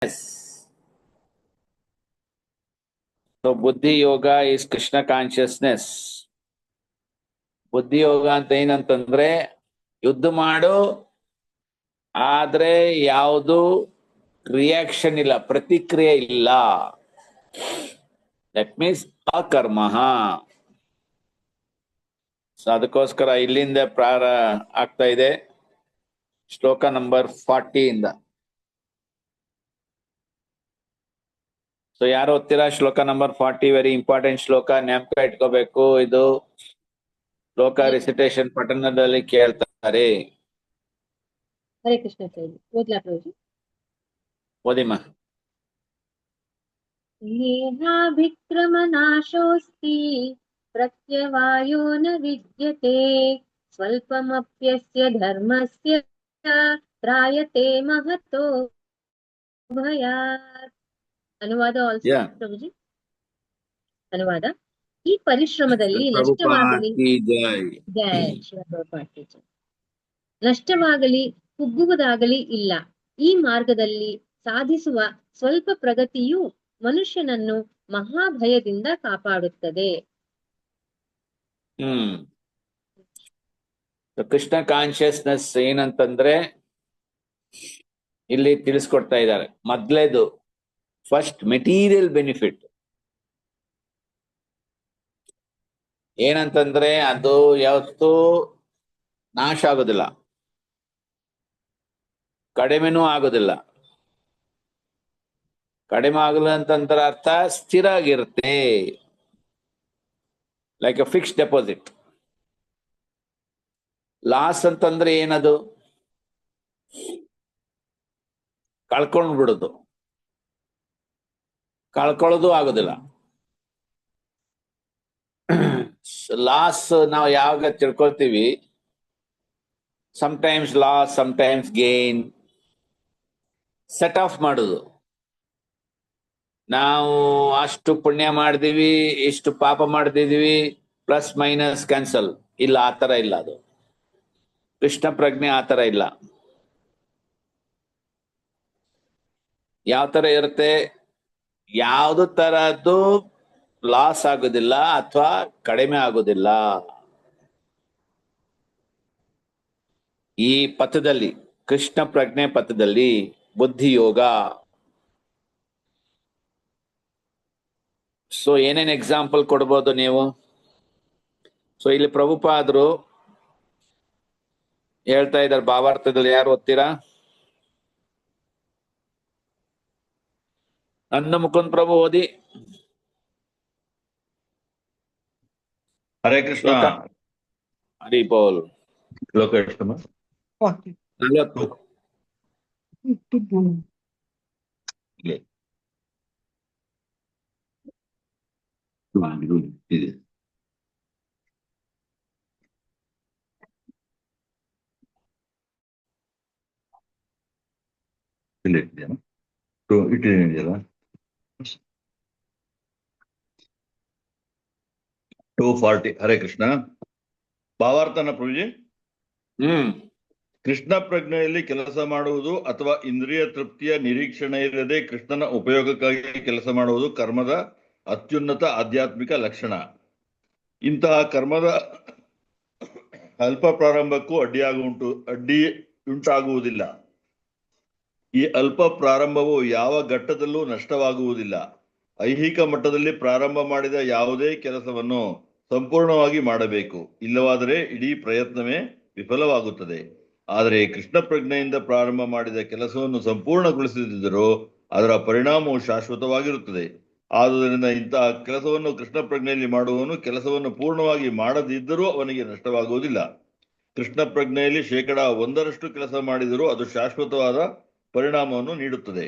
So Buddhi Yoga is Krishna consciousness. ಬುದ್ಧಿ ಯೋಗ ಅಂತ ಏನಂತಂದ್ರೆ ಯುದ್ಧ ಮಾಡು, ಆದ್ರೆ ಯಾವುದು ರಿಯಾಕ್ಷನ್ ಇಲ್ಲ, ಪ್ರತಿಕ್ರಿಯೆ ಇಲ್ಲ. That means ಅಕರ್ಮ. ಸೊ ಅದಕ್ಕೋಸ್ಕರ ಇಲ್ಲಿಂದ ಆಗ್ತಾ ಇದೆ ಶ್ಲೋಕ ನಂಬರ್ 40 ಇಂದ. ಸೊ ಯಾರು ಓದ್ತೀರಾ ಶ್ಲೋಕ ನಂಬರ್ 40? ವೆರಿ ಇಂಪಾರ್ಟೆಂಟ್ ಶ್ಲೋಕ, ಜ್ಞಾಪಕ ಇಟ್ಕೋಬೇಕು. ಇದು ಶ್ಲೋಕ ರಿಸಿಟೇಷನ್ ಪಠಣದಲ್ಲಿ ಕೇಳ್ತಾರೆ. ಹರೇ ಕೃಷ್ಣ ಸರ್, ಓದ್ಲಾ ಪ್ರಭುಜಿ? ಓದಿಮ್ಮ. ನೇಹಾಭಿಕ್ರಮನಾಶೋಸ್ತಿ ಪ್ರತ್ಯವಾಯೋ ನ ವಿದ್ಯತೆ ಸ್ವಲ್ಪಮಪ್ಯಸ್ಯ ಧರ್ಮಸ್ಯ ತ್ರಾಯತೆ ಮಹತೋ ಭಯಾತ್. ಅನುವಾದ ಆಲ್ಸೋ ಪ್ರಭುಜಿ? ಅನುವಾದ: ಈ ಪರಿಶ್ರಮದಲ್ಲಿ ನಷ್ಟವಾಗಲಿ ಕುಗ್ಗುವುದಾಗಲಿ ಇಲ್ಲ. ಈ ಮಾರ್ಗದಲ್ಲಿ ಸಾಧಿಸುವ ಸ್ವಲ್ಪ ಪ್ರಗತಿಯು ಮನುಷ್ಯನನ್ನು ಮಹಾಭಯದಿಂದ ಕಾಪಾಡುತ್ತದೆ. ಕೃಷ್ಣ ಕಾನ್ಶಿಯಸ್ನೆಸ್ ಏನಂತಂದ್ರೆ ಇಲ್ಲಿ ತಿಳಿಸ್ಕೊಡ್ತಾ ಇದ್ದಾರೆ. ಮೊದ್ಲೇದು ಫಸ್ಟ್ ಮೆಟೀರಿಯಲ್ ಬೆನಿಫಿಟ್ ಏನಂತಂದ್ರೆ ಅದು ಯಾವತ್ತೂ ನಾಶ ಆಗೋದಿಲ್ಲ, ಕಡಿಮೆನೂ ಆಗೋದಿಲ್ಲ. ಕಡಿಮೆ ಆಗಲ್ಲ ಅಂತಂದ್ರೆ ಅರ್ಥ ಸ್ಥಿರ ಆಗಿರುತ್ತೆ, like a fix deposit. Loss ಅಂತಂದ್ರೆ ಏನದು? ಕಳ್ಕೊಂಡು ಬಿಡೋದು, ಕಳ್ಕೊಳ್ಳೋದು ಆಗೋದಿಲ್ಲ. ಲಾಸ್ ನಾವು ಯಾವಾಗ ತಿಳ್ಕೊಳ್ತೀವಿ, sometimes loss, sometimes gain. Set off ಮಾಡೋದು, ನಾವು ಅಷ್ಟು ಪುಣ್ಯ ಮಾಡಿದೀವಿ, ಇಷ್ಟು ಪಾಪ ಮಾಡ್ತಿದೀವಿ, ಪ್ಲಸ್ ಮೈನಸ್ ಕ್ಯಾನ್ಸಲ್. ಇಲ್ಲ, ಆತರ ಇಲ್ಲ. ಅದು ಕೃಷ್ಣ ಪ್ರಜ್ಞೆ ಆತರ ಇಲ್ಲ. ಯಾವ ತರ ಇರುತ್ತೆ? ಯಾವ್ದು ತರದ್ದು ಲಾಸ್ ಆಗೋದಿಲ್ಲ ಅಥವಾ ಕಡಿಮೆ ಆಗೋದಿಲ್ಲ. ಈ ಪಥದಲ್ಲಿ, ಕೃಷ್ಣ ಪ್ರಜ್ಞೆ ಪಥದಲ್ಲಿ ಬುದ್ಧಿ ಯೋಗ. ಸೊ ಏನೇನ್ ಎಕ್ಸಾಂಪಲ್ ಕೊಡ್ಬೋದು ನೀವು? ಸೊ ಇಲ್ಲಿ ಪ್ರಭುಪಾದರು ಹೇಳ್ತಾ ಇದ್ದಾರೆ ಭಾವಾರ್ಥದಲ್ಲಿ. ಯಾರು ಓದ್ತೀರಾ? ನಂದ ಮುಕುಂದ್ ಪ್ರಭು ಓದಿ. ಹರೇ ಕೃಷ್ಣ. ಹರಿ ಬೋಲ್. ಶ್ಲೋಕ ಎಷ್ಟಮ್ಮ? 40. ಇದೆ. ಇಟ್ಟಿದೆಯಲ್ಲ 240. ಹರೇ ಕೃಷ್ಣ. ಭಾವಾರ್ಥನ ಪ್ರಭುಜಿ. ಕೃಷ್ಣ ಪ್ರಜ್ಞೆಯಲ್ಲಿ ಕೆಲಸ ಮಾಡುವುದು ಅಥವಾ ಇಂದ್ರಿಯ ತೃಪ್ತಿಯ ನಿರೀಕ್ಷಣೆ ಇಲ್ಲದೆ ಕೃಷ್ಣನ ಉಪಯೋಗಕ್ಕಾಗಿ ಕೆಲಸ ಮಾಡುವುದು ಕರ್ಮದ ಅತ್ಯುನ್ನತ ಆಧ್ಯಾತ್ಮಿಕ ಲಕ್ಷಣ. ಇಂತಹ ಕರ್ಮದ ಅಲ್ಪ ಪ್ರಾರಂಭಕ್ಕೂ ಅಡ್ಡಿಯುಂಟಾಗುವುದಿಲ್ಲ. ಈ ಅಲ್ಪ ಪ್ರಾರಂಭವು ಯಾವ ಘಟ್ಟದಲ್ಲೂ ನಷ್ಟವಾಗುವುದಿಲ್ಲ. ಐಹಿಕ ಮಟ್ಟದಲ್ಲಿ ಪ್ರಾರಂಭ ಮಾಡಿದ ಯಾವುದೇ ಕೆಲಸವನ್ನು ಸಂಪೂರ್ಣವಾಗಿ ಮಾಡಬೇಕು, ಇಲ್ಲವಾದರೆ ಇಡೀ ಪ್ರಯತ್ನವೇ ವಿಫಲವಾಗುತ್ತದೆ. ಆದರೆ ಕೃಷ್ಣ ಪ್ರಜ್ಞೆಯಿಂದ ಪ್ರಾರಂಭ ಮಾಡಿದ ಕೆಲಸವನ್ನು ಸಂಪೂರ್ಣಗೊಳಿಸದಿದ್ದರೂ ಅದರ ಪರಿಣಾಮವು ಶಾಶ್ವತವಾಗಿರುತ್ತದೆ. ಆದುದರಿಂದ ಇಂತಹ ಕೆಲಸವನ್ನು ಕೃಷ್ಣ ಪ್ರಜ್ಞೆಯಲ್ಲಿ ಮಾಡುವವನು ಕೆಲಸವನ್ನು ಪೂರ್ಣವಾಗಿ ಮಾಡದಿದ್ದರೂ ಅವನಿಗೆ ನಷ್ಟವಾಗುವುದಿಲ್ಲ. ಕೃಷ್ಣ ಪ್ರಜ್ಞೆಯಲ್ಲಿ 1% ಕೆಲಸ ಮಾಡಿದರೂ ಅದು ಶಾಶ್ವತವಾದ ಪರಿಣಾಮವನ್ನು ನೀಡುತ್ತದೆ.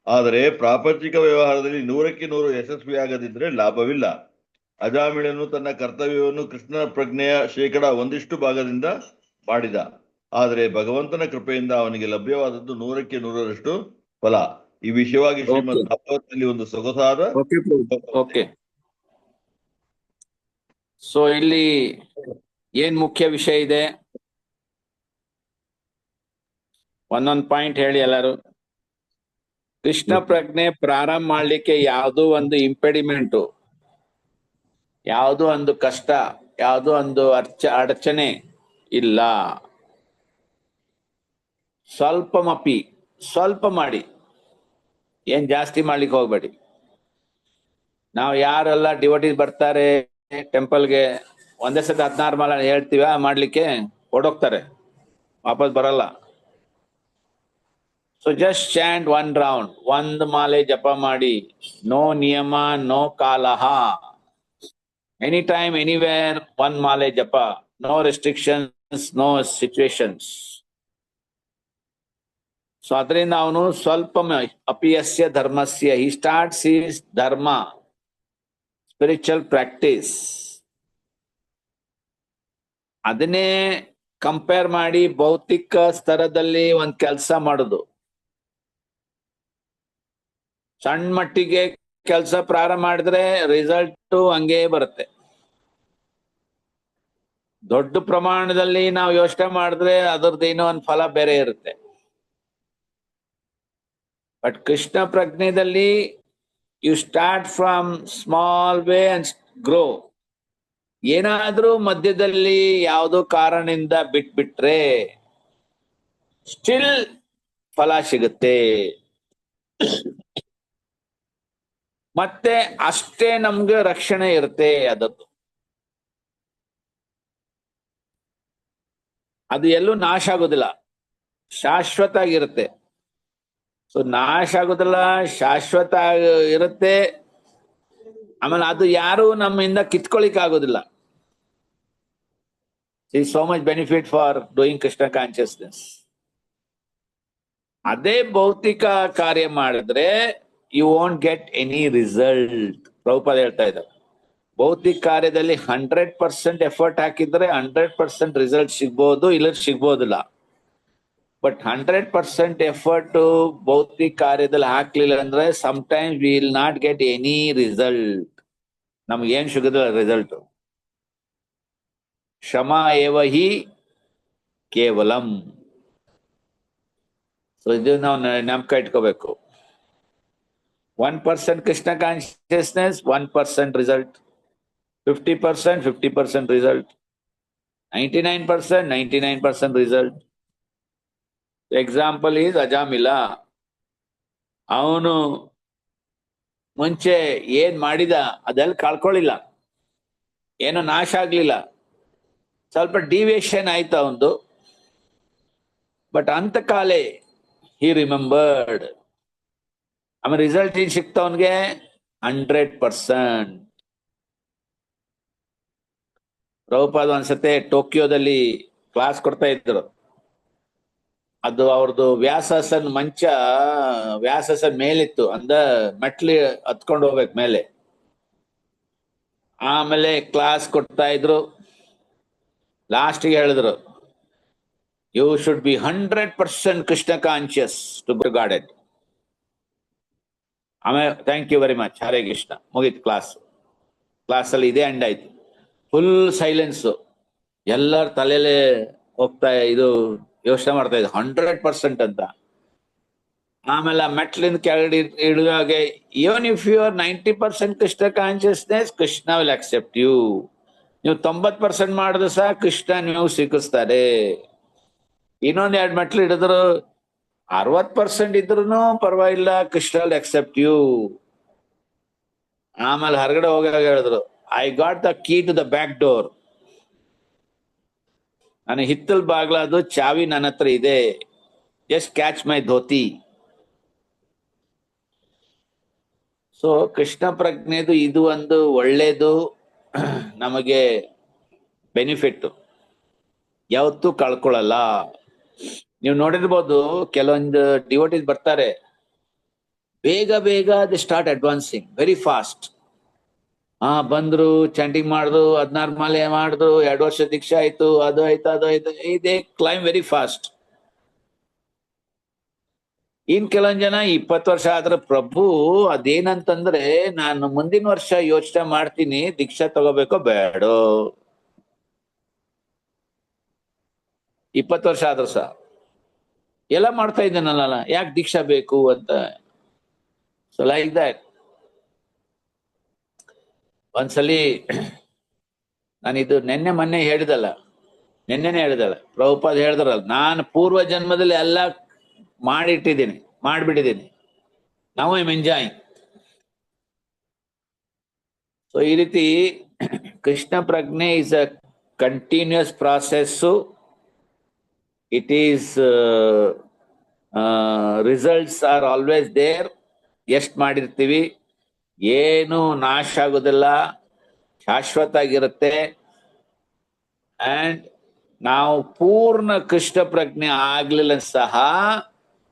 ಆದರೆ ಪ್ರಾಪಂಚಿಕ ವ್ಯವಹಾರದಲ್ಲಿ 100ಕ್ಕೆ 100 ಯಶಸ್ವಿಯಾಗದಿದ್ದರೆ ಲಾಭವಿಲ್ಲ. ಅಜಾಮಿಳನು ತನ್ನ ಕರ್ತವ್ಯವನ್ನು ಕೃಷ್ಣ ಪ್ರಜ್ಞೆಯ 1% ಭಾಗದಿಂದ ಮಾಡಿದ. ಆದರೆ ಭಗವಂತನ ಕೃಪೆಯಿಂದ ಅವನಿಗೆ ಲಭ್ಯವಾದದ್ದು 100ಕ್ಕೆ 100ರಷ್ಟು ಫಲ. ಈ ವಿಷಯವಾಗಿ ಶ್ರೀಮದ್ ಭಾಗವತದಲ್ಲಿ ಒಂದು ಸೊಗಸಾದ. ಓಕೆ. ಸೊ ಇಲ್ಲಿ ಏನ್ ಮುಖ್ಯ ವಿಷಯ ಇದೆ? ಒಂದೊಂದು ಪಾಯಿಂಟ್ ಹೇಳಿ ಎಲ್ಲರೂ. ಕೃಷ್ಣ ಪ್ರಜ್ಞೆ ಪ್ರಾರಂಭ ಮಾಡ್ಲಿಕ್ಕೆ ಯಾವುದೋ ಒಂದು ಇಂಪೆಡಿಮೆಂಟು, ಯಾವುದೋ ಒಂದು ಕಷ್ಟ, ಯಾವುದೋ ಒಂದು ಅಡಚಣೆ ಇಲ್ಲ. ಸ್ವಲ್ಪ ಮಾಡಿ, ಏನ್ ಜಾಸ್ತಿ ಮಾಡ್ಲಿಕ್ಕೆ ಹೋಗ್ಬೇಡಿ. ನಾವು ಯಾರೆಲ್ಲ ಡಿವೋಟೀಸ್ ಬರ್ತಾರೆ ಟೆಂಪಲ್ಗೆ, ಒಂದೇ ಸತಿ 16 ಮಾಲೆ ಹೇಳ್ತೀವ ಮಾಡ್ಲಿಕ್ಕೆ, ಹೊಡೋಗ್ತಾರೆ, ವಾಪಸ್ ಬರಲ್ಲ. ಸೊ ಜಸ್ಟ್ ಚಾಂಟ್ 1 ರೌಂಡ್, 1 ಮಾಲೆ ಜಪ ಮಾಡಿ. ನೋ ನಿಯಮ, ನೋ ಕಾಲಹ, ಎನಿ ಟೈಮ್ ಎನಿವೇರ್ 1 ಮಾಲೆ ಜಪ. No restrictions, no situations. So ಅದರಿಂದ ಅವನು ಸ್ವಲ್ಪ ಅಪಿಯಸ್ಯ ಧರ್ಮಸ್ಯ, he starts his dharma, spiritual practice. ಅದನ್ನೇ ಕಂಪೇರ್ ಮಾಡಿ ಭೌತಿಕ ಸ್ತರದಲ್ಲಿ ಒಂದ್ ಕೆಲಸ ಮಾಡುದು. ಸಣ್ಣ ಮಟ್ಟಿಗೆ ಕೆಲಸ ಪ್ರಾರಂಭ ಮಾಡಿದ್ರೆ ರಿಸಲ್ಟ್ ಹಂಗೇ ಬರುತ್ತೆ. ದೊಡ್ಡ ಪ್ರಮಾಣದಲ್ಲಿ ನಾವು ಯೋಚನೆ ಮಾಡಿದ್ರೆ ಅದರದ್ದು ಏನೋ ಒಂದು ಫಲ ಬೇರೆ ಇರುತ್ತೆ. ಬಟ್ ಕೃಷ್ಣ ಪ್ರಜ್ಞೆಯಲ್ಲಿ you start from small way and grow. ಏನಾದ್ರೂ ಮಧ್ಯದಲ್ಲಿ ಯಾವುದೋ ಕಾರಣದಿಂದ ಬಿಟ್ಬಿಟ್ರೆ ಸ್ಟಿಲ್ ಫಲ ಸಿಗುತ್ತೆ. ಮತ್ತೆ ಅಷ್ಟೇ ನಮ್ಗೆ ರಕ್ಷಣೆ ಇರುತ್ತೆ ಅದದ್ದು. ಅದು ಎಲ್ಲೂ ನಾಶ ಆಗೋದಿಲ್ಲ, ಶಾಶ್ವತ ಆಗಿರುತ್ತೆ. ಸೊ ನಾಶ ಆಗೋದಿಲ್ಲ, ಶಾಶ್ವತ ಇರುತ್ತೆ. ಆಮೇಲೆ ಅದು ಯಾರು ನಮ್ಮಿಂದ ಕಿತ್ಕೊಳಿಕ್ ಆಗೋದಿಲ್ಲ. So much benefit for doing Krishna consciousness. ಅದೇ ಭೌತಿಕ ಕಾರ್ಯ ಮಾಡಿದ್ರೆ you won't get any result. Prabhupada ಹೇಳ್ತಾ ಇದ್ದಾರೆ, ಭೌತಿಕ ಕಾರ್ಯದಲ್ಲಿ 100% ಎಫರ್ಟ್ ಹಾಕಿದ್ರೆ 100% ರಿಸಲ್ಟ್ ಸಿಗ್ಬೋದು, ಇಲ್ಲ ಸಿಗ್ಬೋದಿಲ್ಲ. ಬಟ್ 100% ಎಫರ್ಟ್ ಭೌತಿಕ ಕಾರ್ಯದಲ್ಲಿ ಹಾಕ್ಲಿಲ್ಲ ಅಂದ್ರೆ sometimes we will not get any result. ನಮ್ಗೆ ಏನ್ ಸಿಗೋದಿಲ್ಲ ರಿಸಲ್ಟ್. ಶ್ರಮ ಏವ ಹಿ ಕೇವಲಂ. ಸೊ ಇದು ನಾವು ನೆನಪು ಇಟ್ಕೋಬೇಕು. 1% Krishna consciousness, 1% result. 50%, 50% result. 99%, 99% result. Example is Ajamila. ಅವನು ಮುಂಚೆ ಏನ್ ಮಾಡಿದ ಅದೆಲ್ಲ ಕಳ್ಕೊಳ್ಳಿಲ್ಲ, ಏನೋ ನಾಶ ಆಗ್ಲಿಲ್ಲ, ಸ್ವಲ್ಪ ಡಿವಿಯೇಷನ್ ಆಯ್ತು ಅವನು. ಬಟ್ ಅಂತಕಾಲೇ ಹಿ ರಿಮೆಂಬರ್ಡ್. ಆಮೇಲೆ ರಿಸಲ್ಟ್ ಏನ್ ಸಿಕ್ತ ಅವನ್ಗೆ 100%. ಪ್ರಭುಪಾದ ಒಂದ್ಸತೆ ಟೋಕಿಯೋದಲ್ಲಿ ಕ್ಲಾಸ್ ಕೊಡ್ತಾ ಇದ್ರು. ಅದು ಅವ್ರದ್ದು ವ್ಯಾಸಾಸನ್ ಮಂಚ, ವ್ಯಾಸಾಸನ್ ಮೇಲಿತ್ತು, ಅಂದ ಮೆಟ್ಲಿ ಹತ್ಕೊಂಡು ಹೋಗ್ಬೇಕು ಮೇಲೆ. ಆಮೇಲೆ ಕ್ಲಾಸ್ ಕೊಡ್ತಾ ಇದ್ರು. ಲಾಸ್ಟ್ಗೆ ಹೇಳಿದ್ರು, you should be 100% Krishna conscious to go garden. ಆಮೇಲೆ thank you very much, Hare Krishna, ಮುಗೀತು ಕ್ಲಾಸಲ್ಲಿ ಇದೇ ಎಂಡ್ ಆಯ್ತು. ಫುಲ್ ಸೈಲೆನ್ಸ್, ಎಲ್ಲರ ತಲೆಯಲ್ಲೇ ಹೋಗ್ತಾ ಇದು ಯೋಚನೆ ಮಾಡ್ತಾ ಇದ್ದ 100% ಅಂತ. ಆಮೇಲೆ ಆ ಮೆಟ್ಲಿಂದ ಕೆಳಗಡೆ ಇಳಿದಾಗೆ, even if you are 90% Krishna consciousness, Krishna will accept you. ನೀವು 90% ಮಾಡಿದ್ರೆ ಸಹ ಕೃಷ್ಣ ನೀವು ಸ್ವೀಕರಿಸ್ತಾರೆ. ಇನ್ನೊಂದ್ 2 ಮೆಟ್ಲು ಹಿಡಿದ್ರು 60% ಇದ್ರು ಪರವಾಗಿಲ್ಲ, ಕೃಷ್ಣ ವಿಲ್ ಅಕ್ಸೆಪ್ಟ್ ಯು. ಆಮೇಲೆ ಹೊರಗಡೆ ಹೋಗಾಗ ಹೇಳಿದ್ರು, I got the key to the back door. ನನ್ನ ಹಿತ್ತಲ್ ಬಾಗ್ಲದು ಚಾವಿ ನನ್ನ ಹತ್ರ ಇದೆ, just catch my dhoti. So Krishna ಪ್ರಜ್ಞೆದು ಇದು ಒಂದು ಒಳ್ಳೇದು, ನಮಗೆ ಬೆನಿಫಿಟ್, ಯಾವತ್ತೂ ಕಳ್ಕೊಳ್ಳಲ್ಲ. ನೀವು ನೋಡಿರ್ಬೋದು, ಕೆಲವೊಂದು ಡಿವೋಟೀಸ್ ಬರ್ತಾರೆ, ಬೇಗ they start advancing very fast. ಬಂದ್ರು, ಚಾಂಟಿಂಗ್ ಮಾಡಿದ್ರು, 16 ಮಾಲೆ ಮಾಡಿದ್ರು, 2 ವರ್ಷ ದೀಕ್ಷೆ ಆಯ್ತು, ಅದು ಆಯ್ತು, ಇದೇ ಕ್ಲೈಮ್ ವೆರಿ ಫಾಸ್ಟ್. ಇನ್ ಕೆಲವೊಂದ್ ಜನ 20 ವರ್ಷ ಆದ್ರೆ, ಪ್ರಭು ಅದೇನಂತಂದ್ರೆ ನಾನು ಮುಂದಿನ ವರ್ಷ ಯೋಚನೆ ಮಾಡ್ತೀನಿ, ದೀಕ್ಷಾ ತಗೋಬೇಕೋ ಬೇಡೋ. 20 ವರ್ಷ ಆದ್ರೂ ಸಹ ಎಲ್ಲ ಮಾಡ್ತಾ ಇದ್ದೇನಲ್ಲ, ಯಾಕೆ ದೀಕ್ಷಾ ಬೇಕು ಅಂತ. So like that. ಒಂದ್ಸಲಿ ನಾನಿದು ಮೊನ್ನೆ ಹೇಳಿದಲ್ಲ, ನಿನ್ನೆನೆ ಹೇಳಿದಲ್ಲ, ಪ್ರಭುಪಾದ್ ಹೇಳಿದ್ರಲ್ಲ, ನಾನು ಪೂರ್ವ ಜನ್ಮದಲ್ಲಿ ಎಲ್ಲ ಮಾಡಿಬಿಟ್ಟಿದ್ದೀನಿ. ನಾವು ಐ ಆಮ್ ಎಂಜಾಯಿಂಗ್. ಸೊ ಈ ರೀತಿ ಕೃಷ್ಣ ಪ್ರಜ್ಞೆ is a continuous process. It is results are always there. ಎಷ್ಟು ಮಾಡಿರ್ತೀವಿ, ಏನು ನಾಶ ಆಗೋದಿಲ್ಲ, ಶಾಶ್ವತ ಆಗಿರುತ್ತೆ. ಅಂಡ್ ನಾವು ಪೂರ್ಣ ಕೃಷ್ಣ ಪ್ರಜ್ಞೆ ಆಗ್ಲಿಲ್ಲ ಸಹ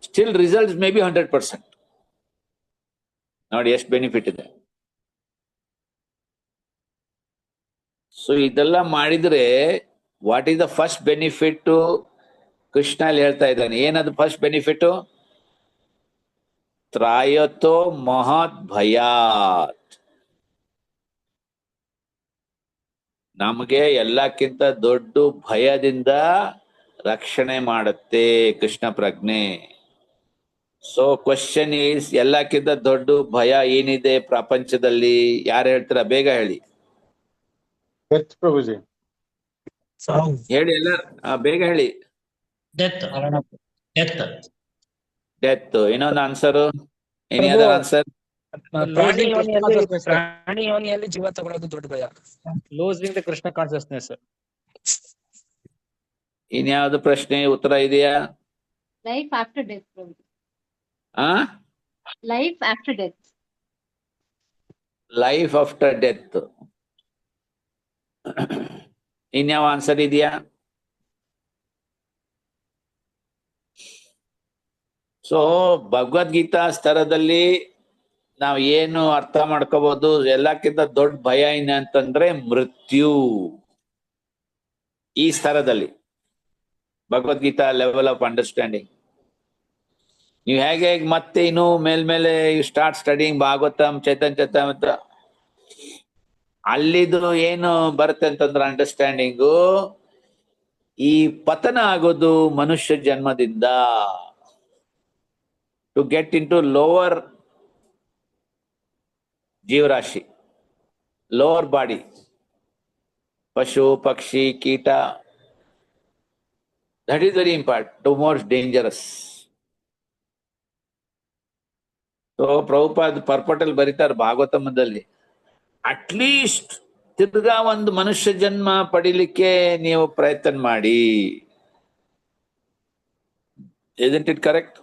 ಸ್ಟಿಲ್ ರಿಸಲ್ಟ್ಸ್ ಮೇ ಬಿ 100%. ನೋಡಿ ಎಷ್ಟು ಬೆನಿಫಿಟ್ ಇದೆ. ಸೊ ಇದೆಲ್ಲ ಮಾಡಿದ್ರೆ what is the first benefit? Krishna ಅಲ್ಲಿ ಹೇಳ್ತಾ ಇದ್ದಾನೆ. ಏನದು ಫಸ್ಟ್ ಬೆನಿಫಿಟ್? ತ್ರಾಯತೋ ಮಹತ್ ಭಯಾತ್. ನಮಗೆ ಎಲ್ಲಕ್ಕಿಂತ ದೊಡ್ಡ ಭಯದಿಂದ ರಕ್ಷಣೆ ಮಾಡುತ್ತೆ ಕೃಷ್ಣ ಪ್ರಜ್ಞೆ. ಸೊ ಕ್ವಶನ್ ಈಸ್, ಎಲ್ಲಕ್ಕಿಂತ ದೊಡ್ಡ ಭಯ ಏನಿದೆ ಪ್ರಪಂಚದಲ್ಲಿ? ಯಾರು ಹೇಳ್ತೀರಾ? ಬೇಗ ಹೇಳಿ. ಡೆತ್ ಪ್ರಭುಜಿ. ಹೇಳಿ ಎಲ್ಲ, ಬೇಗ ಹೇಳಿ. ಡೆತ್. ಡೆತ್. ಇನ್ನೊಂದು ಆನ್ಸರು? Any other answer? ಪ್ರಾಣಿ ಯೋನಿಯಲ್ಲಿ ಜೀವ ತಗೊಳ್ಳೋದು ದೊಡ್ಡ ಭಯ. Losing the Krishna consciousness. ಇನ್ಯಾವುದು ಪ್ರಶ್ನೆ ಉತ್ತರ ಇದೆಯಾ? Life after death. ಆ life after death. Life after death. ಇನ್ಯಾವ ಆನ್ಸರ್ ಇದೆಯಾ? ಸೊ ಭಗವದ್ಗೀತಾ ಸ್ತರದಲ್ಲಿ ನಾವು ಏನು ಅರ್ಥ ಮಾಡ್ಕೋಬಹುದು? ಎಲ್ಲಕ್ಕಿಂತ ದೊಡ್ಡ ಭಯ ಏನಂತಂದ್ರೆ ಮೃತ್ಯು. ಈ ಸ್ತರದಲ್ಲಿ ಭಗವದ್ಗೀತಾ ಲೆವೆಲ್ ಆಫ್ ಅಂಡರ್ಸ್ಟ್ಯಾಂಡಿಂಗ್. ನೀವು ಹೇಗೆ ಮತ್ತೆ ಇನ್ನು ಮೇಲ್ಮೇಲೆ ಸ್ಟಾರ್ಟ್ ಸ್ಟಡಿಂಗ್ ಭಾಗವತಂ, ಚೈತನ್ಯ ಅಲ್ಲಿದು ಏನು ಬರುತ್ತೆ ಅಂತಂದ್ರೆ ಅಂಡರ್ಸ್ಟ್ಯಾಂಡಿಂಗು, ಈ ಪತನ ಆಗೋದು ಮನುಷ್ಯ ಜನ್ಮದಿಂದ to get in to lower ಜೀವರಾಶಿ, ಲೋವರ್ ಬಾಡಿ, ಪಶು ಪಕ್ಷಿ ಕೀಟ. That is very important, to most dangerous. So Prabhupad ಪರ್ಪಟಲ್ ಬರೀತಾರೆ ಭಾಗವತಮದಲ್ಲಿ, ಅಟ್ಲೀಸ್ಟ್ ತಿರ್ಗಾ ಒಂದು ಮನುಷ್ಯ ಜನ್ಮ ಪಡಿಲಿಕ್ಕೆ ನೀವು ಪ್ರಯತ್ನ ಮಾಡಿ. isn't it correct?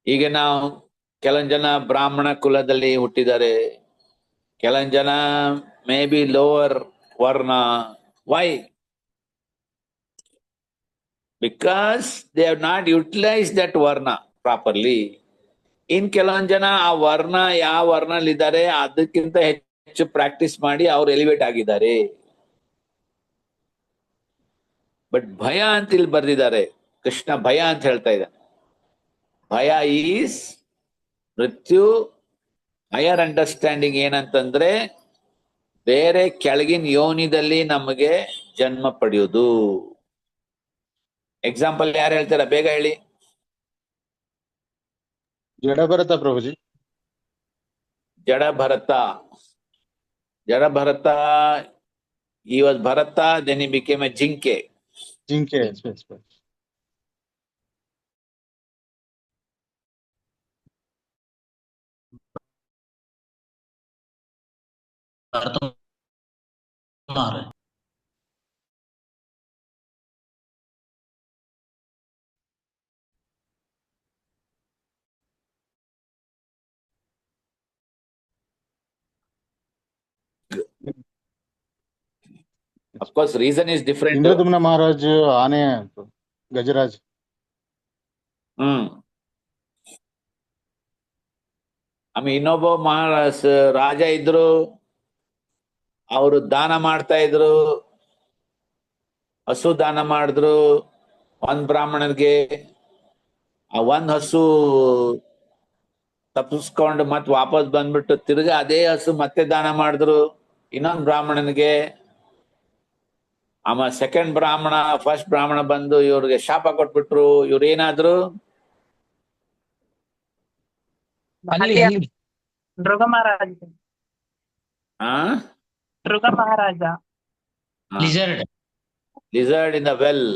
ಈಗ ನಾವು ಕೆಲವೊಂದು ಜನ ಬ್ರಾಹ್ಮಣ ಕುಲದಲ್ಲಿ ಹುಟ್ಟಿದ್ದಾರೆ, ಕೆಲವೊಂದು ಜನ may be lower varna. Why? Because they have not utilise that varna properly. In ಕೆಲವೊಂದು ಜನ ಆ ವರ್ಣ, ಯಾವ ವರ್ಣಲ್ಲಿ ಇದ್ದಾರೆ ಅದಕ್ಕಿಂತ ಹೆಚ್ಚು ಪ್ರಾಕ್ಟೀಸ್ ಮಾಡಿ ಅವ್ರು ಎಲಿವೇಟ್ ಆಗಿದ್ದಾರೆ. ಬಟ್ ಭಯ ಅಂತ ಇಲ್ಲಿ ಬರ್ದಿದ್ದಾರೆ, ಕೃಷ್ಣ ಭಯ ಅಂತ ಹೇಳ್ತಾ ಇದ್ದಾನೆ. ಭಯ ಈಸ್ ಮೃತ್ಯು. ಹೈಯರ್ ಅಂಡರ್ಸ್ಟ್ಯಾಂಡಿಂಗ್ ಏನಂತಂದ್ರೆ ಬೇರೆ ಕೆಳಗಿನ ಯೋನಿದಲ್ಲಿ ನಮಗೆ ಜನ್ಮ ಪಡೆಯುವುದು. ಎಕ್ಸಾಂಪಲ್ ಯಾರು ಹೇಳ್ತಾರ? ಬೇಗ ಹೇಳಿ. Jadabharata ಪ್ರಭುಜಿ. Jadabharata. he was Bharata, then he became a ಜಿಂಕೆ. ಜಿಂಕೆ. Of course, reason is different. Indradyumna Maharaj ಆನೆ, ಗಜರಾಜ್. ಆಮೇಲೆ ಇನ್ನೊಬ್ಬ ರಾಜ ಇದ್ರು, ಅವರು ದಾನ ಮಾಡ್ತಾ ಇದ್ರು, ಹಸು ದಾನ ಮಾಡಿದ್ರು ಒಂದ್ ಬ್ರಾಹ್ಮಣನ್ಗೆ. ಆ ಒಂದ್ ಹಸು ತಪ್ಪಿಸ್ಕೊಂಡು ಮತ್ ವಾಪಸ್ ಬಂದ್ಬಿಟ್ಟು ತಿರ್ಗಾ ಅದೇ ಹಸು ಮತ್ತೆ ದಾನ ಮಾಡಿದ್ರು ಇನ್ನೊಂದ್ ಬ್ರಾಹ್ಮಣನ್ಗೆ. ಆಮೇಲೆ ಸೆಕೆಂಡ್ ಬ್ರಾಹ್ಮಣ, ಫಸ್ಟ್ ಬ್ರಾಹ್ಮಣ ಬಂದು ಇವ್ರಿಗೆ ಶಾಪ ಕೊಟ್ಬಿಟ್ರು. ಇವ್ರೇನಾದ್ರು ಅಲ್ಲಿ ಅಲ್ಲಿ ಧ್ರುವ ಮಹಾರಾಜ. ಆ Dhruva Maharaja. Lizard. Lizard in the well.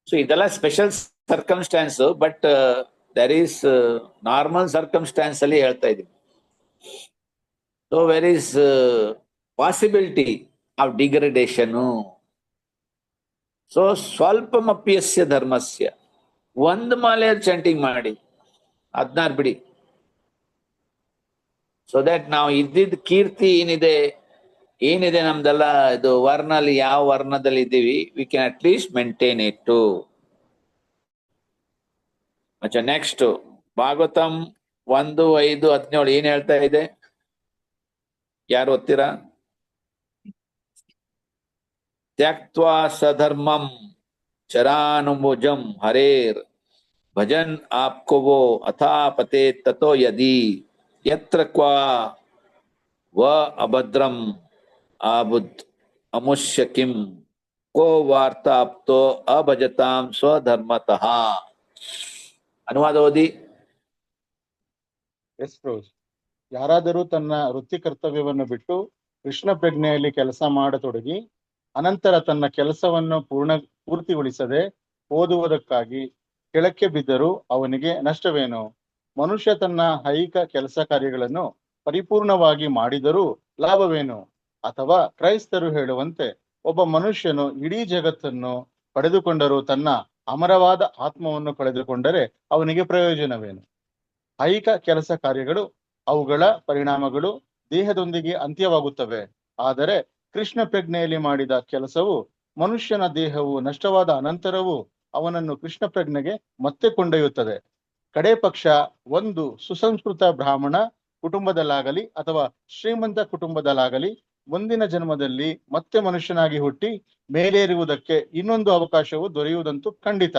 So ಇದೆಲ್ಲ special circumstances, but there is normal circumstances ಅಲ್ಲಿ ಹೇಳ್ತಾ ಇದೀವಿ. So where is possibility of degradation. So ಸ್ವಲ್ಪಮಪ್ಯಸ್ಯ ಧರ್ಮಸ್ಯ, ಒಂದು ಮಾಲೆಯಲ್ಲಿ ಚಂಟಿಂಗ್ ಮಾಡಿ 16 ಬಿಡಿ. ಸೊ ದಟ್ ನಾವು ಇದ್ದಿದ್ದ ಕೀರ್ತಿ ಏನಿದೆ ನಮ್ದೆಲ್ಲ ಇದು ವರ್ಣಲ್ಲಿ ಯಾವ ವರ್ಣದಲ್ಲಿ ಇದ್ದೀವಿ, we can at least ಇಟ್. ಅಚ್ಚಾ, ನೆಕ್ಸ್ಟ್ ಭಾಗವತಂ 1:5-17 ಏನ್ ಹೇಳ್ತಾ ಇದೆ? ಯಾರು ಓದ್ತೀರಾ? ತ್ಯಕ್ತ್ವಾ ಸಧರ್ಮಂ ಚರಾನುಭುಜಂ ಹರೇರ್ ಭಜನ್ ಆಪ್ಕೋ ವೋ ಅಥಾಪತೆ ತಥೋ ಯದಿ ಯತ್ರ ಕ್ವಾ ವ ಅಭದ್ರಂ ಆಬುದ್ ಅಮುಷ್ಯ ಕಿಂ ಕೋ ವಾರ್ತಾಪ್ತೋ ಅಭಜತಾಂ ಸ್ವಧರ್ಮತಃ. ಅನುವಾದ ಓದಿ. ಎಸ್ ಪ್ರಭುಜಿ. ಯಾರಾದರೂ ತನ್ನ ವೃತ್ತಿ ಕರ್ತವ್ಯವನ್ನು ಬಿಟ್ಟು ಕೃಷ್ಣ ಪ್ರಜ್ಞೆಯಲ್ಲಿ ಕೆಲಸ ಮಾಡತೊಡಗಿ ಅನಂತರ ತನ್ನ ಕೆಲಸವನ್ನು ಪೂರ್ತಿಗೊಳಿಸದೆ ಓದುವುದಕ್ಕಾಗಿ ಕೆಳಕ್ಕೆ ಬಿದ್ದರೂ ಅವನಿಗೆ ನಷ್ಟವೇನು? ಮನುಷ್ಯ ತನ್ನ ಐಹಿಕ ಕೆಲಸ ಕಾರ್ಯಗಳನ್ನು ಪರಿಪೂರ್ಣವಾಗಿ ಮಾಡಿದರೂ ಲಾಭವೇನು? ಅಥವಾ ಕ್ರೈಸ್ತರು ಹೇಳುವಂತೆ ಒಬ್ಬ ಮನುಷ್ಯನು ಇಡೀ ಜಗತ್ತನ್ನು ಪಡೆದುಕೊಂಡರೂ ತನ್ನ ಅಮರವಾದ ಆತ್ಮವನ್ನು ಕಳೆದುಕೊಂಡರೆ ಅವನಿಗೆ ಪ್ರಯೋಜನವೇನು? ಐಹಿಕ ಕೆಲಸ ಕಾರ್ಯಗಳು, ಅವುಗಳ ಪರಿಣಾಮಗಳು ದೇಹದೊಂದಿಗೆ ಅಂತ್ಯವಾಗುತ್ತವೆ. ಆದರೆ ಕೃಷ್ಣ ಪ್ರಜ್ಞೆಯಲ್ಲಿ ಮಾಡಿದ ಕೆಲಸವು ಮನುಷ್ಯನ ದೇಹವು ನಷ್ಟವಾದ ಅನಂತರವೂ ಅವನನ್ನು ಕೃಷ್ಣ ಪ್ರಜ್ಞೆಗೆ ಮತ್ತೆ ಕೊಂಡೊಯ್ಯುತ್ತದೆ. ಕಡೆ ಪಕ್ಷ ಒಂದು ಸುಸಂಸ್ಕೃತ ಬ್ರಾಹ್ಮಣ ಕುಟುಂಬದಲ್ಲಾಗಲಿ ಅಥವಾ ಶ್ರೀಮಂತ ಕುಟುಂಬದಲ್ಲಾಗಲಿ ಮುಂದಿನ ಜನ್ಮದಲ್ಲಿ ಮತ್ತೆ ಮನುಷ್ಯನಾಗಿ ಹುಟ್ಟಿ ಮೇಲೇರುವುದಕ್ಕೆ ಇನ್ನೊಂದು ಅವಕಾಶವು ದೊರೆಯುವುದಂತೂ ಖಂಡಿತ.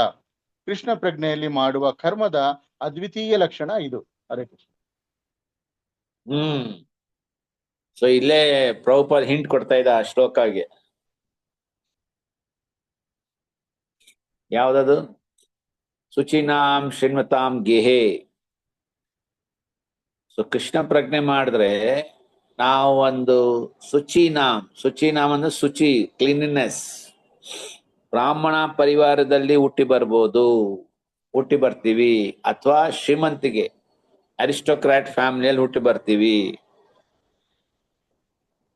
ಕೃಷ್ಣ ಪ್ರಜ್ಞೆಯಲ್ಲಿ ಮಾಡುವ ಕರ್ಮದ ಅದ್ವಿತೀಯ ಲಕ್ಷಣ ಇದು. ಹರೇ ಕೃಷ್ಣ. ಸೊ ಇಲ್ಲೇ ಪ್ರಭುಪಾದ್ ಹಿಂಟ್ ಕೊಡ್ತಾ ಇದ್ದ ಆ ಶ್ಲೋಕಾಗೆ. ಯಾವ್ದದು? ಶುಚಿನಾಂ ಶೃಣ್ವತಾಂ ಗೇಹೆ. ಸೊ ಕೃಷ್ಣ ಪ್ರಜ್ಞೆ ಮಾಡಿದ್ರೆ ನಾವು ಒಂದು ಶುಚಿನಾಮ್ ಅಂದ್ರೆ ಶುಚಿ, ಕ್ಲೀನ್ನೆಸ್. ಬ್ರಾಹ್ಮಣ ಪರಿವಾರದಲ್ಲಿ ಹುಟ್ಟಿ ಬರ್ತೀವಿ, ಅಥವಾ ಶ್ರೀಮಂತಿಗೆ ಅರಿಸ್ಟೋಕ್ರಾಟ್ ಫ್ಯಾಮಿಲಿಯಲ್ಲಿ ಹುಟ್ಟಿ ಬರ್ತೀವಿ.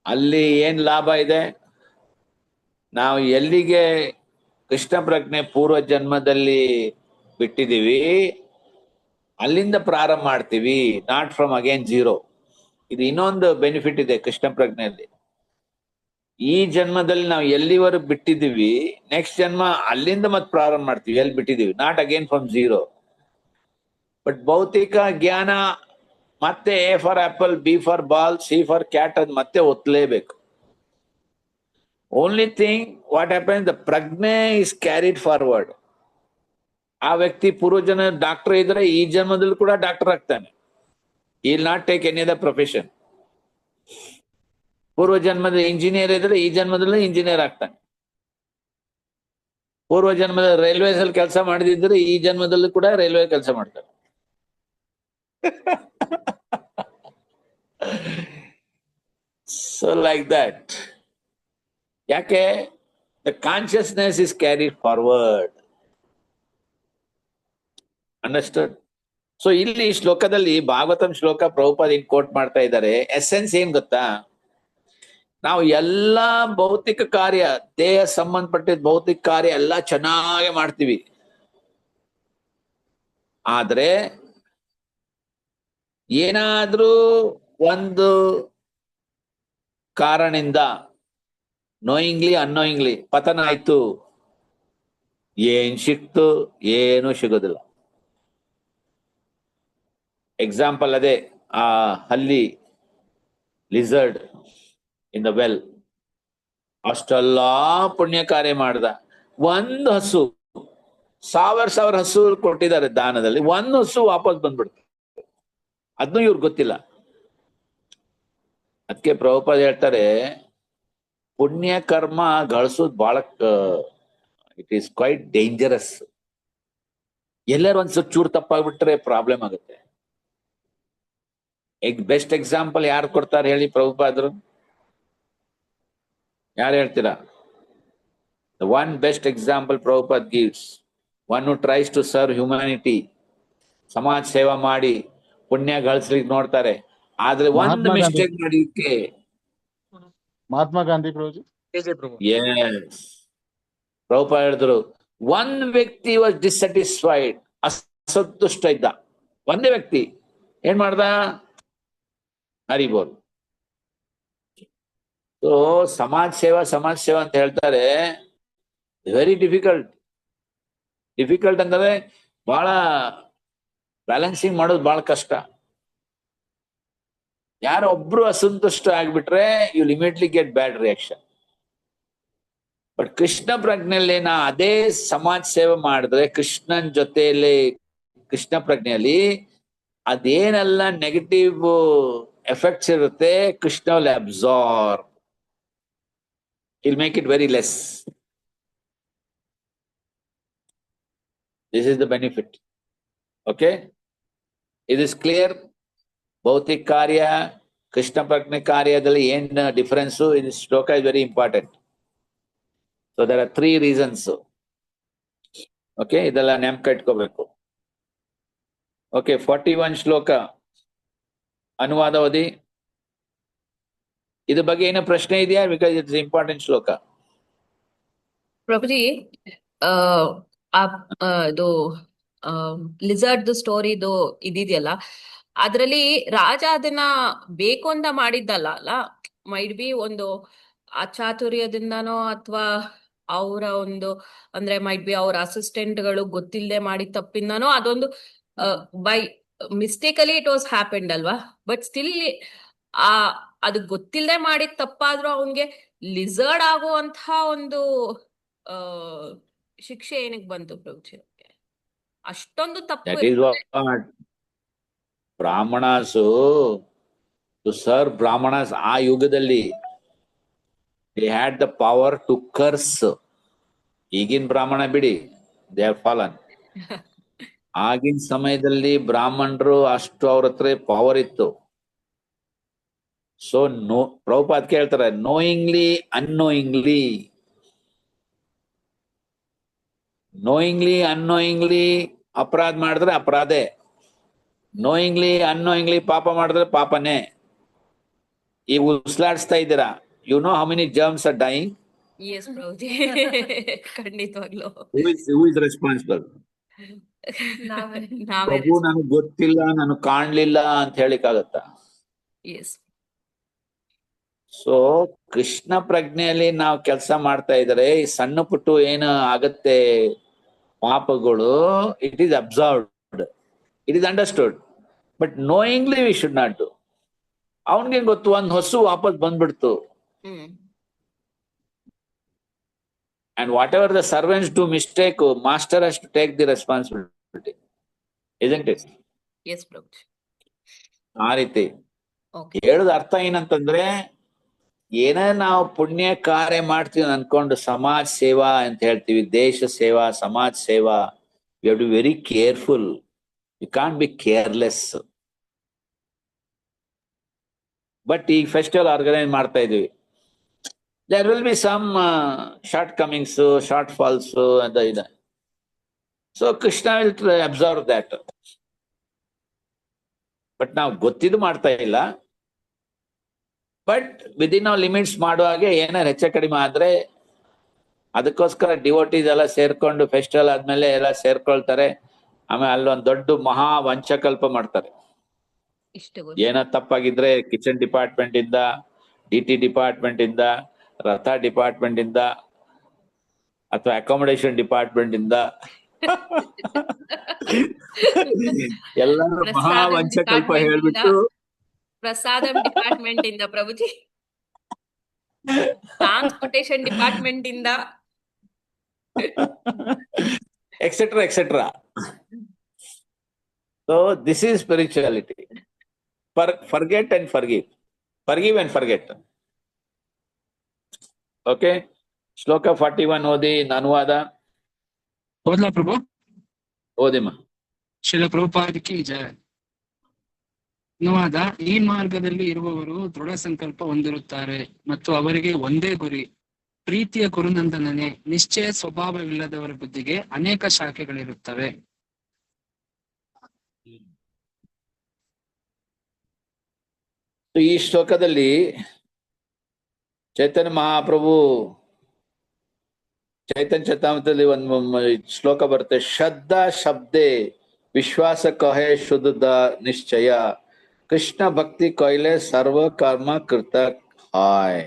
ಅಲ್ಲಿ ಏನ್ ಲಾಭ ಇದೆ? ನಾವು ಎಲ್ಲಿಗೆ ಕೃಷ್ಣ ಪ್ರಜ್ಞೆ ಪೂರ್ವ ಜನ್ಮದಲ್ಲಿ ಬಿಟ್ಟಿದೀವಿ ಅಲ್ಲಿಂದ ಪ್ರಾರಂಭ ಮಾಡ್ತೀವಿ, ನಾಟ್ ಫ್ರಮ್ ಅಗೇನ್ ಜೀರೋ. ಇದು ಇನ್ನೊಂದು ಬೆನಿಫಿಟ್ ಇದೆ ಕೃಷ್ಣ ಪ್ರಜ್ಞೆಯಲ್ಲಿ. ಈ ಜನ್ಮದಲ್ಲಿ ನಾವು ಎಲ್ಲಿವರೆಗೂ ಬಿಟ್ಟಿದೀವಿ, ನೆಕ್ಸ್ಟ್ ಜನ್ಮ ಅಲ್ಲಿಂದ ಮತ್ತೆ ಪ್ರಾರಂಭ ಮಾಡ್ತೀವಿ ಎಲ್ಲಿ ಬಿಟ್ಟಿದೀವಿ, not again from zero. But ಭೌತಿಕ ಜ್ಞಾನ ಮತ್ತೆ a for apple, b for ball, c for cat ಅದ್ ಮತ್ತೆ ಒತ್ತಲೇಬೇಕು. Only thing what happens, the ಪ್ರಜ್ಞೆ ಇಸ್ ಕ್ಯಾರಿಡ್ ಫಾರ್ವರ್ಡ್. ಆ ವ್ಯಕ್ತಿ ಪೂರ್ವಜನ ಡಾಕ್ಟರ್ ಇದ್ರೆ ಈ ಜನ್ಮದಲ್ಲಿ ಕೂಡ ಡಾಕ್ಟರ್ ಆಗ್ತಾನೆ. he will not take any other profession. ಪೂರ್ವ ಜನ್ಮದ ಇಂಜಿನಿಯರ್ ಇದ್ರೆ ಈ ಜನ್ಮದಲ್ಲಿ ಇಂಜಿನಿಯರ್ ಆಗ್ತಾನೆ. ಪೂರ್ವ ಜನ್ಮದ ರೈಲ್ವೇಸ್ ಅಲ್ಲಿ ಕೆಲಸ ಮಾಡದಿದ್ರೆ ಈ ಜನ್ಮದಲ್ಲೂ ಕೂಡ ರೈಲ್ವೆ ಕೆಲಸ ಮಾಡ್ತಾರೆ. So like that. ಯಾಕೆ? The consciousness is carried forward. Understood? So ಇಲ್ಲಿ ಶ್ಲೋಕದಲ್ಲಿ ಭಾಗವತಂ ಶ್ಲೋಕ ಪ್ರಭುಪಾದ ಕೋಟ್ ಮಾಡ್ತಾ ಇದ್ದಾರೆ. ಎಸೆನ್ಸ್ ಏನ್ ಗೊತ್ತಾ? ನಾವು ಎಲ್ಲಾ ಭೌತಿಕ ಕಾರ್ಯ, ದೇಹ ಸಂಬಂಧಪಟ್ಟಿದ್ದ ಭೌತಿಕ ಕಾರ್ಯ ಎಲ್ಲ ಚೆನ್ನಾಗಿ ಮಾಡ್ತೀವಿ. ಆದ್ರೆ ಏನಾದ್ರೂ ಒಂದು ಕಾರಣದಿಂದ ನೋಯಿಂಗ್ಲಿ ಅನ್ನೋಯಿಂಗ್ಲಿ ಪತನ ಆಯ್ತು, ಏನ್ ಸಿಕ್ತು? ಏನು ಸಿಗೋದಿಲ್ಲ. ಎಕ್ಸಾಂಪಲ್ ಅದೇ ಆ ಹಲ್ಲಿ, ಲಿಸರ್ಡ್ ಇನ್ ದ ವೆಲ್. ಅಷ್ಟೆಲ್ಲಾ ಪುಣ್ಯ ಕಾರ್ಯ ಮಾಡ್ದ. ಒಂದು ಹಸು, ಸಾವಿರ ಹಸು ಕೊಟ್ಟಿದ್ದಾರೆ ದಾನದಲ್ಲಿ, ಒಂದು ಹಸು ವಾಪಸ್ ಬಂದ್ಬಿಡ್ತು. ಅದನ್ನು ಇವ್ರಿಗೆ ಗೊತ್ತಿಲ್ಲ. ಅದಕ್ಕೆ ಪ್ರಭುಪಾದ ಹೇಳ್ತಾರೆ, ಪುಣ್ಯ ಕರ್ಮ ಗಳಿಸೋದು ಬಹಳ ಇಟ್ ಈಸ್ ಕ್ವೈಟ್ ಡೇಂಜರಸ್. ಎಲ್ಲರೂ ಒಂದ್ ಚೂರು ತಪ್ಪಾಗ್ಬಿಟ್ರೆ ಪ್ರಾಬ್ಲಮ್ ಆಗುತ್ತೆ. ಬೆಸ್ಟ್ ಎಕ್ಸಾಂಪಲ್ ಯಾರು ಕೊಡ್ತಾರೆ ಹೇಳಿ ಪ್ರಭುಪಾದರು? ಯಾರು ಹೇಳ್ತೀರಾ? The one best example Prabhupada gives, one who tries to serve humanity, ಸಮಾಜ ಸೇವಾ ಮಾಡಿ ಪುಣ್ಯ ಗಳಿಸ್ಲಿಕ್ಕೆ ನೋಡ್ತಾರೆ, ಆದ್ರೆ ಒಂದು ಮಹಾತ್ಮ ಗಾಂಧಿ. ಮಿಸ್ಟೇಕ್ ಮಾಡಿಕ್ಕೆ. ಮಹಾತ್ಮ ಗಾಂಧಿ ಪ್ರಭುಜಿ. ಪ್ರಭು. ಎಸ್, ಪ್ರಭುಪಾದ ಹೇಳಿದ್ರು, ಒಂದ್ ವ್ಯಕ್ತಿ ವಾಸ್ ಡಿಸ್ಸ್ಯಾಟಿಸ್ಫೈಡ್, ಅಸಂತುಷ್ಟ ಇದ್ದ, ಒಂದೇ ವ್ಯಕ್ತಿ ಏನ್ ಮಾಡ್ದ? ಹರಿಬೋಲ್. ಸೊ ಸಮಾಜ ಸೇವಾ ಅಂತ ಹೇಳ್ತಾರೆ, ವೆರಿ ಡಿಫಿಕಲ್ಟ್ ಅಂದ್ರೆ ಬಹಳ ಬ್ಯಾಲೆನ್ಸಿಂಗ್ ಮಾಡೋದು ಬಹಳ ಕಷ್ಟ. ಯಾರೋ ಒಬ್ರು ಅಸಂತುಷ್ಟ ಆಗ್ಬಿಟ್ರೆ you immediately get bad reaction. But Krishna ಪ್ರಜ್ಞೆಯಲ್ಲಿ ನಾ ಅದೇ ಸಮಾಜ ಸೇವೆ ಮಾಡಿದ್ರೆ, ಕೃಷ್ಣನ್ ಜೊತೆಯಲ್ಲಿ ಕೃಷ್ಣ ಪ್ರಜ್ಞೆಯಲ್ಲಿ ಅದೇನೆಲ್ಲ ನೆಗೆಟಿವ್ ಎಫೆಕ್ಟ್ಸ್ ಇರುತ್ತೆ, Krishna will absorb, he'll make it very less. This is the benefit. Okay, it is clear. ಭೌತಿಕ ಕಾರ್ಯ ಕೃಷ್ಣ ಪ್ರಜ್ಞೆ ಕಾರ್ಯದಲ್ಲಿ ಏನ್ ಡಿಫರೆನ್ಸ್? ಇದು ಶ್ಲೋಕ is very important. So there are 3 reasons. Okay, ಇದೆಲ್ಲ ನೆನಪು ಇಟ್ಕೋಬೇಕು. Okay, 41 ಶ್ಲೋಕ ಅನುವಾದ ಓದಿ. ಇದ್ರ ಬಗ್ಗೆ ಏನೋ ಪ್ರಶ್ನೆ ಇದೆಯಾ? ಬಿಕಾಸ್ ಇಟ್ಸ್ ಇಂಪಾರ್ಟೆಂಟ್ ಶ್ಲೋಕ. ಪ್ರಭುಜಿ, ಇದು ಲಿಸರ್ಡ್ ಸ್ಟೋರಿದು ಇದಿದೆಯಲ್ಲ, ಅದ್ರಲ್ಲಿ ರಾಜ ಅದನ್ನ ಬೇಕು ಅಂತ ಮಾಡಿದ್ದಲ್ಲ ಅಲ್ಲ, ಮೈಟ್ ಬಿ ಒಂದು ಅಚಾತುರ್ಯದಿಂದನೋ ಅಥವಾ ಅವರ ಒಂದು ಅಂದ್ರೆ ಮೈಟ್ ಬಿ ಅವ್ರ ಅಸಿಸ್ಟೆಂಟ್ಗಳು ಗೊತ್ತಿಲ್ಲದೆ ಮಾಡಿದ ತಪ್ಪಿಂದನೋ, ಅದೊಂದು ಬೈ ಮಿಸ್ಟೇಕಲಿ ಇಟ್ ವಾಸ್ ಹ್ಯಾಪೆಂಡ್ ಅಲ್ವಾ? ಬಟ್ ಸ್ಟಿಲ್ ಅದು ಗೊತ್ತಿಲ್ಲದೆ ಮಾಡಿದ ತಪ್ಪಾದ್ರೂ ಅವನ್ಗೆ ಲಿಸರ್ಡ್ ಆಗುವಂತ ಒಂದು ಶಿಕ್ಷೆ ಏನಕ್ಕೆ ಬಂತು ಪ್ರಭುಜಿ? ಅಷ್ಟೊಂದು ತಪ್ಪು. That is what Brahmanas to serve Brahmanas ಆ ಯುಗದಲ್ಲಿ they had the power to curse. ಈಗಿನ ಬ್ರಾಹ್ಮಣ ಬಿಡಿ, ದೇ ಹ್ಯಾವ್ ಫಾಲನ್. ಆಗಿನ ಸಮಯದಲ್ಲಿ ಬ್ರಾಹ್ಮಣರು ಅಷ್ಟು ಅವ್ರ ಹತ್ರ ಪವರ್ ಇತ್ತು. ಸೊ ಪ್ರಭುಪಾದ್ ಕೇಳ್ತಾರೆ, ನೋಯಿಂಗ್ಲಿ ಅನ್ನೋಯಿಂಗ್ಲಿ ಅಪರಾಧ ಮಾಡಿದ್ರೆ ಅಪರಾಧೆ, ಅನ್ನೋಯಿಂಗ್ಲಿ ಪಾಪ ಮಾಡಿದ್ರೆ ಪಾಪನೇ. ಈ ಉಸ್ಲಾಡಿಸ್ತಾ ಇದ್ದೀರಾ, you know how many germs are dying? Yes, Prabhuji. ಖಂಡಿತವಾಗ್ಲು. Who is responsible? ಪ್ರಭು ನನಗೆ ಗೊತ್ತಿಲ್ಲ, ನಾನು ಕಾಣ್ಲಿಲ್ಲ ಅಂತ ಹೇಳಿಕ್ಕಾಗತ್ತಾ? ಎಸ್. ಸೊ ಕೃಷ್ಣ ಪ್ರಜ್ಞೆಯಲ್ಲಿ ನಾವು ಕೆಲಸ ಮಾಡ್ತಾ ಇದ್ರೆ ಈ ಸಣ್ಣ ಪುಟ್ಟು ಏನು ಆಗತ್ತೆ ಪಾಪಗಳು, it is observed, it is understood, but knowingly we should not do. ಅವನ್ಗೆ ಗೊತ್ತು, ಒಂದ್ ಹೊಸು ವಾಪಸ್ ಬಂದ್ಬಿಡ್ತು. And whatever the servants do mistake, master has to take the responsibility, isn't it? Yes, ಪ್ರಭುಜಿ. ಆ ರೀತಿ Okay. ಹೇಳೋದ್ ಅರ್ಥ ಏನಂತಂದ್ರೆ, ಏನೇ ನಾವು ಪುಣ್ಯ ಕಾರ್ಯ ಮಾಡ್ತೀವಿ ಅನ್ಕೊಂಡು ಸಮಾಜ ಸೇವಾ ಅಂತ ಹೇಳ್ತೀವಿ, ದೇಶ ಸೇವಾ, ಸಮಾಜ ಸೇವಾ, you have to be very careful. You can't be careless. But ಈ ಫೆಸ್ಟಿವಲ್ ಆರ್ಗನೈಸ್ ಮಾಡ್ತಾ ಇದೀವಿ, there will be some shortcomings, shortfalls and the so Krishna will absorb that. But ನಾವು ಗೊತ್ತಿದ್ದು ಮಾಡ್ತಾ ಇಲ್ಲ, ಬಟ್ ವಿದಿನ್ ನಾವು ಲಿಮಿಟ್ಸ್ ಮಾಡುವಾಗೆ ಏನಾರು ಹೆಚ್ಚ ಕಡಿಮೆ ಆದ್ರೆ ಅದಕ್ಕೋಸ್ಕರ ಡಿವೋಟೀಸ್ ಎಲ್ಲ ಸೇರ್ಕೊಂಡು ಫೆಸ್ಟಿವಲ್ ಆದ್ಮೇಲೆ ಎಲ್ಲ ಸೇರ್ಕೊಳ್ತಾರೆ. ಆಮೇಲೆ ಅಲ್ಲೊಂದು ದೊಡ್ಡ ಮಹಾ ವಂಚಕಲ್ಪ ಮಾಡ್ತಾರೆ. ಏನೋ ತಪ್ಪಾಗಿದ್ರೆ ಕಿಚನ್ ಡಿಪಾರ್ಟ್ಮೆಂಟ್ ಇಂದ, DT ಡಿಪಾರ್ಟ್ಮೆಂಟ್ ಇಂದ, ರಥ ಡಿಪಾರ್ಟ್ಮೆಂಟ್ ಇಂದ, ಅಥವಾ ಅಕಾಮಿಡೇಷನ್ ಡಿಪಾರ್ಟ್ಮೆಂಟ್ ಇಂದ ಎಲ್ಲರೂ ಮಹಾ ವಂಚಕಲ್ಪ ಹೇಳ್ಬಿಟ್ಟು, ಪ್ರಸಾದಂ ಡಿಪಾರ್ಟ್ಮೆಂಟ್ ಇಂದ ಪ್ರಭುಜಿ, ಟ್ರಾನ್ಸ್ಪೋರ್ಟೇಷನ್ ಡಿಪಾರ್ಟ್ಮೆಂಟ್ ಇಂದ, etcetera etcetera. So this is spirituality. Forget and forgive. Forgive and forget. Okay, ಶ್ಲೋಕ 41 ಓದಿ ಅನುವಾದ. ಓದ್ಲಾ ಪ್ರಭು? ಓದಿಮ್ಮ. ಶಿಲ ಪ್ರಭುಪಾದಕ್ಕೆ ಜಯ. ಅನುವಾದ: ಈ ಮಾರ್ಗದಲ್ಲಿ ಇರುವವರು ದೃಢ ಸಂಕಲ್ಪ ಹೊಂದಿರುತ್ತಾರೆ ಮತ್ತು ಅವರಿಗೆ ಒಂದೇ ಗುರಿ. ಪ್ರೀತಿಯ ಗುರುನಂದನನೇ, ನಿಶ್ಚಯ ಸ್ವಭಾವವಿಲ್ಲದವರ ಬುದ್ಧಿಗೆ ಅನೇಕ ಶಾಖೆಗಳಿರುತ್ತವೆ. ಈ ಶ್ಲೋಕದಲ್ಲಿ ಚೈತನ್ಯ ಮಹಾಪ್ರಭು ಚೈತನ್ಯ ಚರಿತಾಮೃತದಲ್ಲಿ ಒಂದು ಶ್ಲೋಕ ಬರುತ್ತೆ. ಶ್ರದ್ಧಾ ಶಬ್ದೆ ವಿಶ್ವಾಸ ಕಹೆ ಶುದ್ಧ ನಿಶ್ಚಯ, ಕೃಷ್ಣ ಭಕ್ತಿ ಕೊಯ್ಲೆ ಸರ್ವ ಕರ್ಮ ಕೃತ ಹಾಯ್.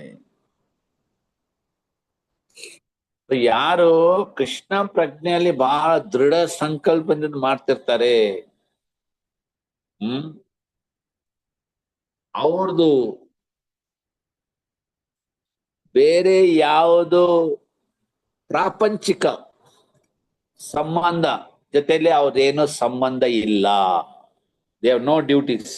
ಯಾರು ಕೃಷ್ಣ ಪ್ರಜ್ಞೆಯಲ್ಲಿ ಬಹಳ ದೃಢ ಸಂಕಲ್ಪದಿಂದ ಮಾಡ್ತಿರ್ತಾರೆ, ಅವ್ರದು ಬೇರೆ ಯಾವುದು ಪ್ರಾಪಂಚಿಕ ಸಂಬಂಧ ಜೊತೆಲಿ ಅವ್ರದೇನೋ ಸಂಬಂಧ ಇಲ್ಲ. They have no duties.